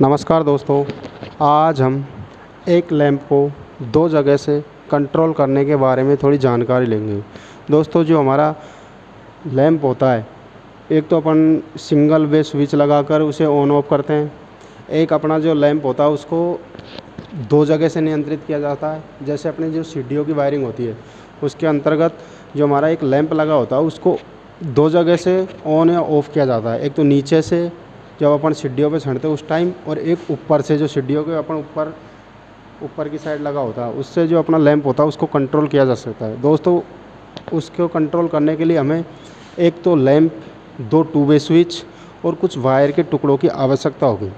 नमस्कार दोस्तों। आज हम एक लैंप को दो जगह से कंट्रोल करने के बारे में थोड़ी जानकारी लेंगे। दोस्तों, जो हमारा लैंप होता है, एक तो अपन सिंगल वे स्विच लगाकर उसे ऑन ऑफ करते हैं। एक अपना जो लैंप होता है उसको दो जगह से नियंत्रित किया जाता है। जैसे अपनी जो सीढ़ियों की वायरिंग होती है उसके अंतर्गत जो हमारा एक लैंप लगा होता है उसको दो जगह से ऑन या ऑफ़ किया जाता है। एक तो नीचे से जब अपन सीढ़ियों पे चढ़ते हैं उस टाइम, और एक ऊपर से जो सीढ़ियों के अपन ऊपर ऊपर की साइड लगा होता है उससे जो अपना लैंप होता है उसको कंट्रोल किया जा सकता है। दोस्तों, उसको कंट्रोल करने के लिए हमें एक तो लैंप, दो टू वे स्विच और कुछ वायर के टुकड़ों की आवश्यकता होगी।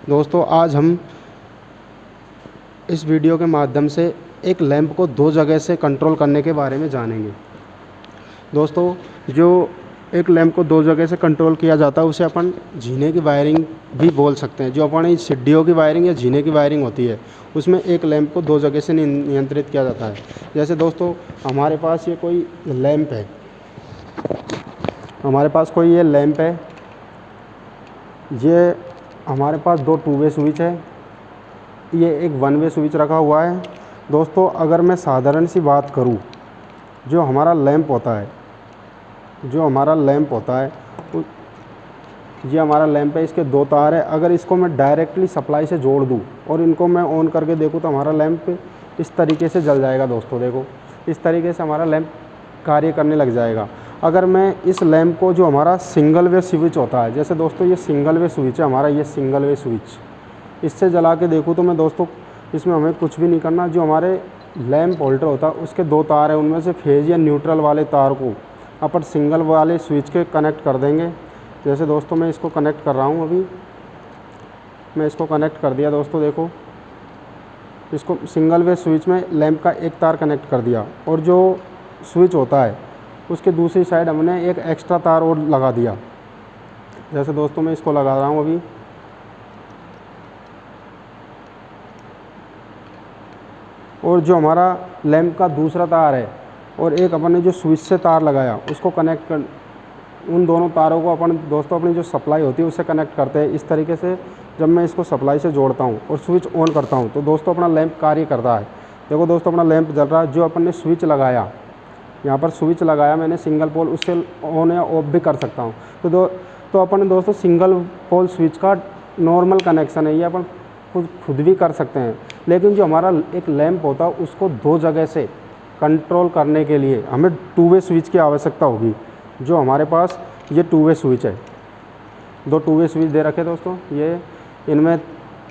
दोस्तों, आज हम इस वीडियो के माध्यम से एक लैंप को दो जगह से कंट्रोल करने के बारे में जानेंगे। दोस्तों, जो एक लैंप को दो जगह से कंट्रोल किया जाता है उसे अपन जीने की वायरिंग भी बोल सकते हैं। जो अपन सीढ़ियों की वायरिंग या जीने की वायरिंग होती है उसमें एक लैंप को दो जगह से नियंत्रित किया जाता है। जैसे दोस्तों, हमारे पास ये कोई लैंप है, ये हमारे पास दो टू वे स्विच है, ये एक वन वे स्विच रखा हुआ है। दोस्तों, अगर मैं साधारण सी बात करूं, जो हमारा लैंप होता है ये हमारा लैंप है, इसके दो तार है। अगर इसको मैं डायरेक्टली सप्लाई से जोड़ दूं और इनको मैं ऑन करके देखूं तो हमारा लैंप इस तरीके से जल जाएगा। दोस्तों देखो, इस तरीके से हमारा लैंप कार्य करने लग जाएगा। अगर मैं इस लैंप को, जो हमारा सिंगल वे स्विच होता है, जैसे दोस्तों ये सिंगल वे स्विच है हमारा, ये सिंगल वे स्विच, इससे जला के देखूँ तो मैं दोस्तों इसमें हमें कुछ भी नहीं करना। जो हमारे लैंप होल्डर होता है उसके दो तार हैं, उनमें से फेज या न्यूट्रल वाले तार को अपन सिंगल वाले स्विच के कनेक्ट कर देंगे। जैसे दोस्तों मैं इसको कनेक्ट कर रहा हूँ, अभी मैं इसको कनेक्ट कर दिया। दोस्तों देखो, इसको सिंगल वे स्विच में लैंप का एक तार कनेक्ट कर दिया, और जो स्विच होता है उसके दूसरी साइड हमने एक एक्स्ट्रा तार और लगा दिया। जैसे दोस्तों मैं इसको लगा रहा हूँ अभी, और जो हमारा लैंप का दूसरा तार है और एक अपन ने जो स्विच से तार लगाया उसको कनेक्ट कर, उन दोनों तारों को अपन दोस्तों अपनी जो सप्लाई होती है उससे कनेक्ट करते हैं। इस तरीके से जब मैं इसको सप्लाई से जोड़ता हूँ और स्विच ऑन करता हूँ तो दोस्तों अपना लैंप कार्य करता है। देखो दोस्तों, अपना लैंप जल रहा है। जो अपन ने स्विच लगाया, यहाँ पर स्विच लगाया मैंने सिंगल पोल, उससे ऑन या ऑफ भी कर सकता हूँ। तो अपन दोस्तों सिंगल पोल स्विच का नॉर्मल कनेक्शन है, ये अपन खुद भी कर सकते हैं। लेकिन जो हमारा एक लैंप होता है उसको दो जगह से कंट्रोल करने के लिए हमें टू वे स्विच की आवश्यकता होगी। जो हमारे पास ये टू वे स्विच है, दो टू वे स्विच दे रखे दोस्तों। ये इनमें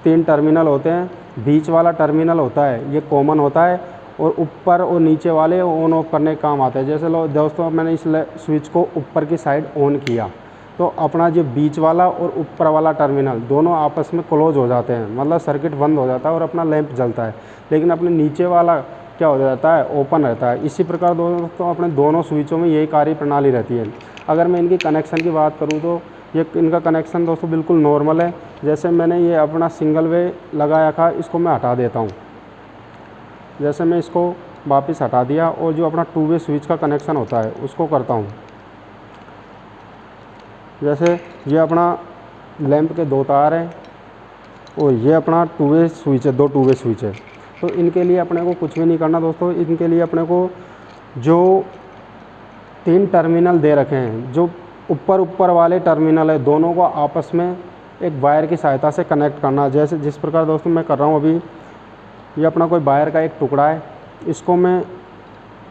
तीन टर्मिनल होते हैं। बीच वाला टर्मिनल होता है ये कॉमन होता है, और ऊपर और नीचे वाले ऑन ऑफ करने के काम आते हैं। जैसे लो दोस्तों, मैंने इस स्विच को ऊपर की साइड ऑन किया तो अपना जो बीच वाला और ऊपर वाला टर्मिनल दोनों आपस में क्लोज हो जाते हैं, मतलब सर्किट बंद हो जाता है और अपना लैंप जलता है। लेकिन अपने नीचे वाला क्या हो जाता है, ओपन रहता है। इसी प्रकार दोस्तों अपने दोनों स्विचों में यही कार्य प्रणाली रहती है। अगर मैं इनकी कनेक्शन की बात करूं तो ये इनका कनेक्शन दोस्तों बिल्कुल नॉर्मल है। जैसे मैंने ये अपना सिंगल वे लगाया था, इसको मैं हटा देता हूँ। जैसे मैं इसको वापस हटा दिया और जो अपना टू वे स्विच का कनेक्शन होता है उसको करता हूँ। जैसे ये अपना लैंप के दो तार हैं और ये अपना टू वे स्विच है, दो टू वे स्विच है। तो इनके लिए अपने को कुछ भी नहीं करना दोस्तों। इनके लिए अपने को जो तीन टर्मिनल दे रखे हैं, जो ऊपर वाले टर्मिनल है, दोनों को आपस में एक वायर की सहायता से कनेक्ट करना। जैसे जिस प्रकार दोस्तों मैं कर रहा हूँ अभी, ये अपना कोई वायर का एक टुकड़ा है, इसको मैं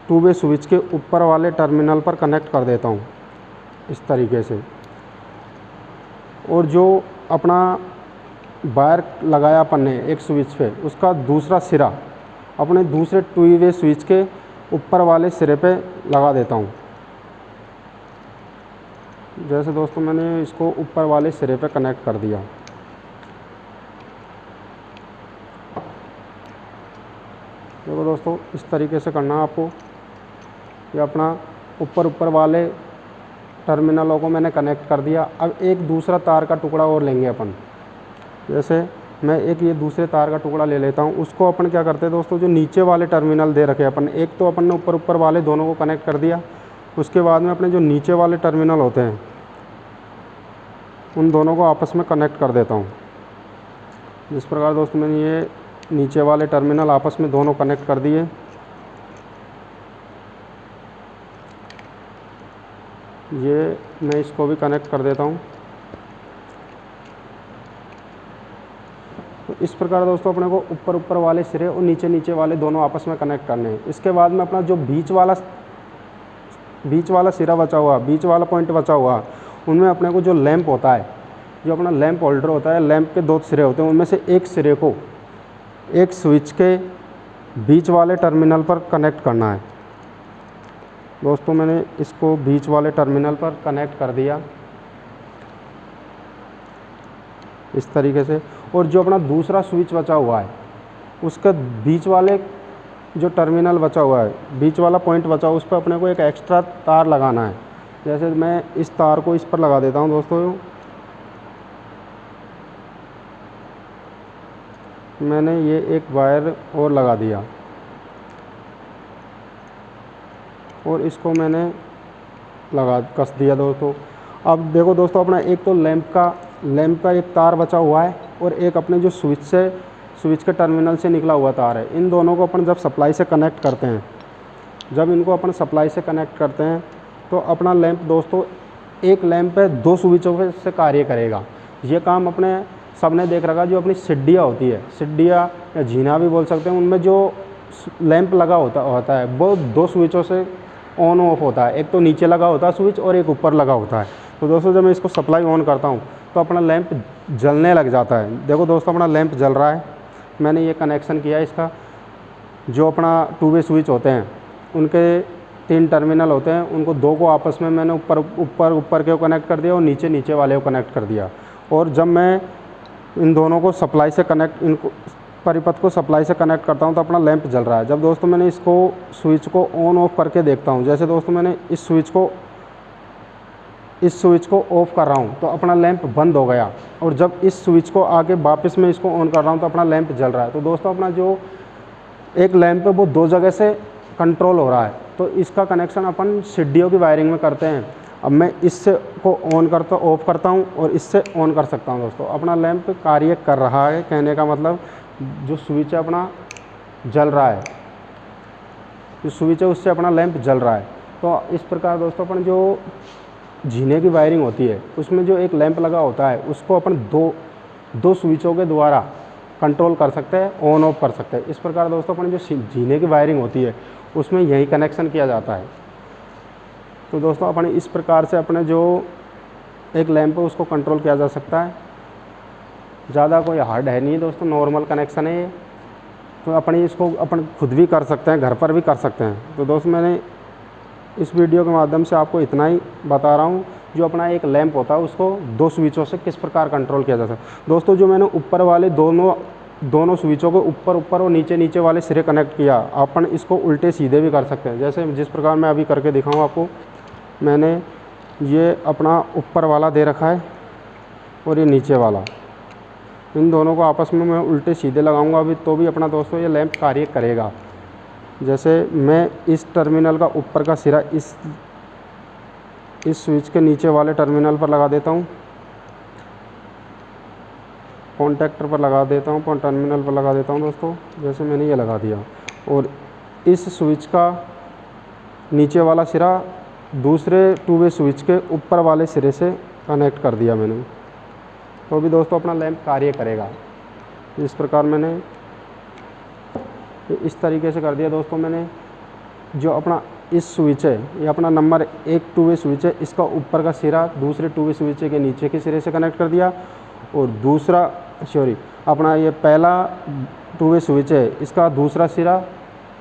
टू वे स्विच के ऊपर वाले टर्मिनल पर कनेक्ट कर देता हूँ इस तरीके से। और जो अपना वायर लगाया अपन ने एक स्विच पे, उसका दूसरा सिरा अपने दूसरे टू वे स्विच के ऊपर वाले सिरे पे लगा देता हूँ। जैसे दोस्तों मैंने इसको ऊपर वाले सिरे पे कनेक्ट कर दिया। देखो दोस्तों, इस तरीके से करना है आपको। ये अपना ऊपर वाले टर्मिनलों को मैंने कनेक्ट कर दिया। अब एक दूसरा तार का टुकड़ा और लेंगे अपन। जैसे मैं एक ये दूसरे तार का टुकड़ा ले लेता हूँ। उसको अपन क्या करते हैं दोस्तों, जो नीचे वाले टर्मिनल दे रखे अपन, एक तो अपन ने ऊपर वाले दोनों को कनेक्ट कर दिया। उसके बाद में अपने जो नीचे वाले टर्मिनल होते हैं उन दोनों को आपस में कनेक्ट कर देता हूँ। जिस प्रकार दोस्तों मैंने ये नीचे वाले टर्मिनल आपस में दोनों कनेक्ट कर दिए। ये मैं इसको भी कनेक्ट कर देता हूँ। तो इस प्रकार दोस्तों अपने को ऊपर वाले सिरे और नीचे वाले दोनों आपस में कनेक्ट करने हैं। इसके बाद में अपना जो बीच वाला सिरा बचा हुआ, बीच वाला पॉइंट बचा हुआ, उनमें अपने को जो लैंप होता है, जो अपना लैंप होल्डर होता है, लैंप के 2 सिरे होते हैं, उनमें से एक सिरे को एक स्विच के बीच वाले टर्मिनल पर कनेक्ट करना है। दोस्तों मैंने इसको बीच वाले टर्मिनल पर कनेक्ट कर दिया इस तरीके से। और जो अपना दूसरा स्विच बचा हुआ है, उसका बीच वाले जो टर्मिनल बचा हुआ है, बीच वाला पॉइंट बचा हुआ, उस पर अपने को एक एक्स्ट्रा तार लगाना है। जैसे मैं इस तार को इस पर लगा देता हूँ दोस्तों। मैंने ये एक वायर और लगा दिया और इसको मैंने कस दिया दोस्तों। अब देखो दोस्तों, अपना एक तो लैंप का एक तार बचा हुआ है और एक अपने जो स्विच के टर्मिनल से निकला हुआ तार है। इन दोनों को अपन जब सप्लाई से कनेक्ट करते हैं, जब इनको अपन सप्लाई से कनेक्ट करते हैं, तो अपना लैंप दोस्तों, एक लैंप है 2 स्विचों से कार्य करेगा। ये काम अपने सबने देख रखा, जो अपनी सिड्डियाँ होती है, सिड्डियाँ या झीना भी बोल सकते हैं, उनमें जो लैंप लगा होता है वो 2 स्विचों से ऑन ऑफ होता है। एक तो नीचे लगा होता है स्विच और एक ऊपर लगा होता है। तो दोस्तों जब मैं इसको सप्लाई ऑन करता हूँ तो अपना लैंप जलने लग जाता है। देखो दोस्तों, अपना लैंप जल रहा है। मैंने ये कनेक्शन किया है इसका। जो अपना 2 वे स्विच होते हैं, उनके 3 टर्मिनल होते हैं, उनको 2 को आपस में मैंने ऊपर के को कनेक्ट कर दिया और नीचे वाले को कनेक्ट कर दिया। और जब मैं इन दोनों को सप्लाई से इनको परिपथ को सप्लाई से कनेक्ट करता हूं तो अपना लैंप जल रहा है। जब दोस्तों मैंने इसको स्विच को ऑन ऑफ करके देखता हूं, जैसे दोस्तों मैंने इस स्विच को ऑफ कर रहा हूं तो अपना लैंप बंद हो गया, और जब इस स्विच को आके वापस मैं इसको ऑन कर रहा हूं तो अपना लैंप जल रहा है। तो दोस्तों अपना जो एक लैंप है वो 2 जगह से कंट्रोल हो रहा है। तो इसका कनेक्शन अपन सिड्डियों की वायरिंग में करते हैं। अब मैं इससे को ऑफ करता हूं और इससे ऑन कर सकता हूं। दोस्तों अपना लैंप कार्य कर रहा है, कहने का मतलब जो स्विच है अपना जल रहा है, जो स्विच है उससे अपना लैंप जल रहा है। तो इस प्रकार दोस्तों अपन जो जीने की वायरिंग होती है, उसमें जो एक लैंप लगा होता है, उसको अपन दो स्विचों के द्वारा कंट्रोल कर सकते हैं, ऑन ऑफ कर सकते हैं। इस प्रकार दोस्तों अपन जो जीने की वायरिंग होती है उसमें यही कनेक्शन किया जाता है। तो दोस्तों अपन इस प्रकार से अपने जो एक लैंप है उसको कंट्रोल किया जा सकता है। ज़्यादा कोई हार्ड है नहीं दोस्तों, नॉर्मल कनेक्शन है ये। तो इसको अपन खुद भी कर सकते हैं, घर पर भी कर सकते हैं। तो दोस्तों मैंने इस वीडियो के माध्यम से आपको इतना ही बता रहा हूँ। जो अपना एक लैंप होता है उसको 2 स्विचों से किस प्रकार कंट्रोल किया जा सकता है। दोस्तों जो मैंने ऊपर वाले दोनों स्विचों को ऊपर और नीचे वाले सिरे कनेक्ट किया, अपन इसको उल्टे सीधे भी कर सकते हैं। जैसे जिस प्रकार मैं अभी करके दिखाऊँ आपको, मैंने ये अपना ऊपर वाला दे रखा है और ये नीचे वाला, इन दोनों को आपस में मैं उल्टे सीधे लगाऊंगा अभी, तो भी अपना दोस्तों ये लैंप कार्य करेगा। जैसे मैं इस टर्मिनल का ऊपर का सिरा इस स्विच के नीचे वाले टर्मिनल पर लगा देता हूँ, कॉन्टैक्टर पर लगा देता हूँ, टर्मिनल पर लगा देता हूँ दोस्तों। जैसे मैंने ये लगा दिया और इस स्विच का नीचे वाला सिरा दूसरे 2 वे स्विच के ऊपर वाले सिरे से कनेक्ट कर दिया मैंने, तो भी दोस्तों अपना लैंप कार्य करेगा। इस प्रकार मैंने इस तरीके से कर दिया दोस्तों। मैंने जो अपना इस स्विच है, ये अपना नंबर 1 2 वे स्विच है, इसका ऊपर का सिरा दूसरे 2 वे स्विच के नीचे के सिरे से कनेक्ट कर दिया, और अपना ये पहला 2 वे स्विच है, इसका दूसरा सिरा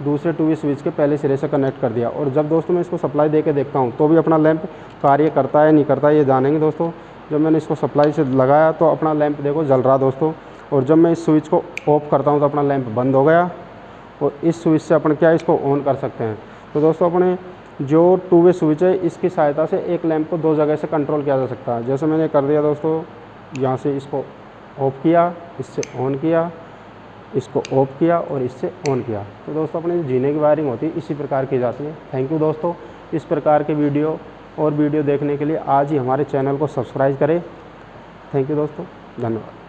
दूसरे 2 वे स्विच के पहले सिरे से कनेक्ट कर दिया। और जब दोस्तों मैं इसको सप्लाई दे के देखता हूँ तो भी अपना लैंप कार्य करता है नहीं करता है ये जानेंगे दोस्तों। जब मैंने इसको सप्लाई से लगाया तो अपना लैंप देखो जल रहा दोस्तों, और जब मैं इस स्विच को ऑफ करता हूँ तो अपना लैंप बंद हो गया, और इस स्विच से अपन क्या इसको ऑन कर सकते हैं। तो दोस्तों अपने जो 2 वे स्विच है, इसकी सहायता से एक लैंप को 2 जगह से कंट्रोल किया जा सकता है। जैसे मैंने कर दिया दोस्तों, यहाँ से इसको ऑफ किया, इससे ऑन किया, इसको ऑफ किया और इससे ऑन किया। तो दोस्तों अपने जो जीने की वायरिंग होती है इसी प्रकार की जाती है। थैंक यू दोस्तों। इस प्रकार के वीडियो देखने के लिए आज ही हमारे चैनल को सब्सक्राइब करें। थैंक यू दोस्तों, धन्यवाद।